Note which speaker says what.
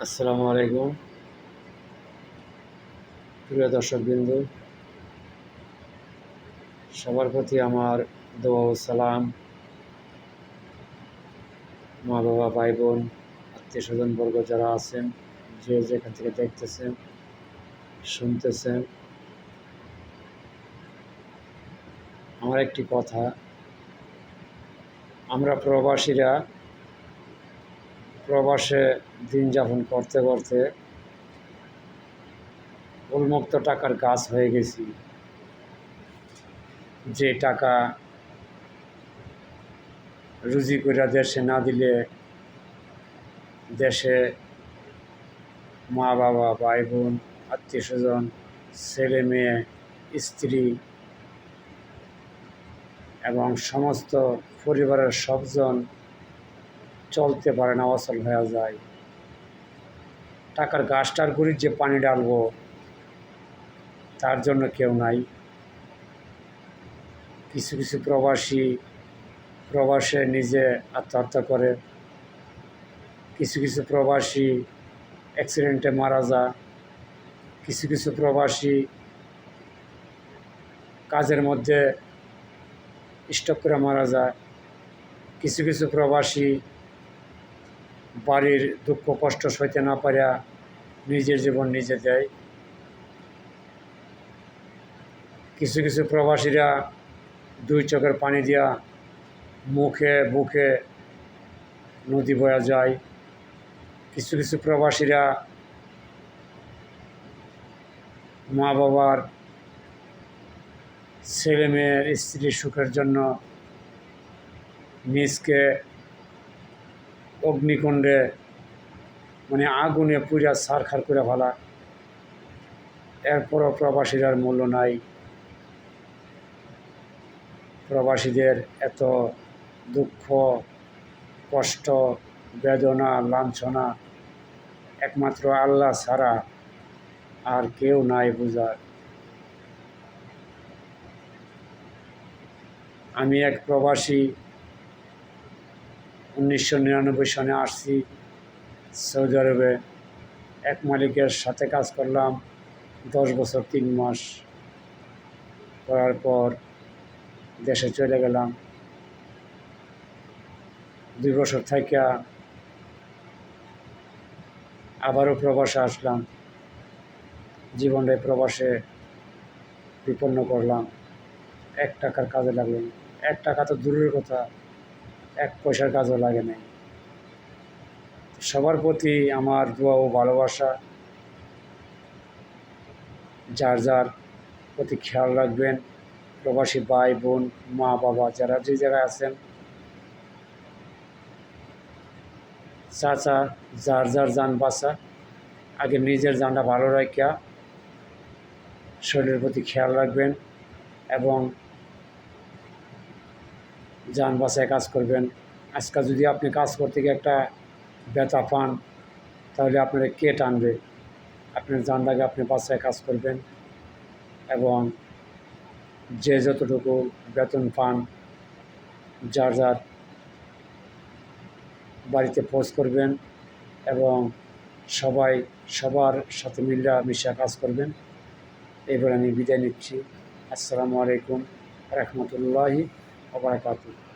Speaker 1: আসসালামু আলাইকুম প্রিয় দর্শকবৃন্দ, সবার প্রতি আমার দোয়া ও সালাম। মা বাবা, ভাই বোন, আত্মীয় স্বজন বর্গ যারা আছেন, যে যেখান থেকে দেখতেছেন শুনতেছেন, আমার একটি কথা, আমরা প্রবাসীরা প্রবাসে দিন যাপন করতে করতে উন্মুক্ত টাকার গাছ হয়ে গেছি। যে টাকা রুজি করে দেশে না দিলে দেশে মা বাবা, ভাই বোন, আত্মীয় স্বজন, ছেলে মেয়ে, স্ত্রী এবং সমস্ত পরিবারের সবজন চলতে পারে না, অচল হয়ে যায়। টাকার গাছটার গুড়ির যে পানি ডালবো তার জন্য কেউ নাই। কিছু কিছু প্রবাসে নিজে আত্মহত্যা করে, কিছু কিছু প্রবাসী অ্যাক্সিডেন্টে মারা যায়, কিছু কিছু প্রবাসী কাজের মধ্যে স্টক করে মারা যায়, কিছু কিছু প্রবাসী বাড়ির দুঃখ কষ্ট সইতে না পারিয়া নিজের জীবন নিজে দেয়। কিছু কিছু প্রবাসীরা দুই চোখের পানি দিয়া মুখে বুকে নদী বয়া যায়। কিছু কিছু প্রবাসীরা মা বাবার, ছেলে মেয়ের, স্ত্রীর সুখের জন্য নিজকে অগ্নিকুণ্ডে আগুনে পুড়িয়া ছারখার করে ফেলা। এরপরও প্রবাসীর মূল্য নাই। প্রবাসীদের এত দুঃখ, কষ্ট, বেদনা, লাঞ্ছনা একমাত্র আল্লাহ ছাড়া আর কেউ নাই বুঝার। আমি এক প্রবাসী, 1999 সনে আসছি সৌদি আরবে। এক মালিকের সাথে কাজ করলাম 10 বছর 3 মাস। করার পর দেশে চলে গেলাম। 2 বছর থেকে আবারও প্রবাসে আসলাম। জীবনটাই প্রবাসে বিপন্ন করলাম। 1 টাকার কাজে লাগলো না। 1 টাকা তো দূরের কথা, 1 পয়সার কাজও লাগে নাই। সবার প্রতি আমার দোয়া ও ভালোবাসা। যার যার প্রতি খেয়াল রাখবেন। প্রবাসী ভাই বোন, মা বাবা যারা যে জায়গায় আছেন, চাচা, যার যার যান বাঁচা, আগে নিজের জানটা ভালো রাখিয়া শরীরের প্রতি খেয়াল রাখবেন এবং যান বাঁচায় কাজ করবেন। আজকাল যদি আপনি কাজ করতে গিয়ে একটা ব্যথা পান, তাহলে আপনারা কে টানবে? আপনার জানটাকে আপনি বাঁচায় কাজ করবেন এবং যে যতটুকু বেতন পান যার যার বাড়িতে পোস্ট করবেন এবং সবার সাথে মিশা কাজ করবেন। এবার আমি বিদায় নিচ্ছি। আসসালামু আলাইকুম রহমতুল্লাহি ওয়া বারাকাতুহু।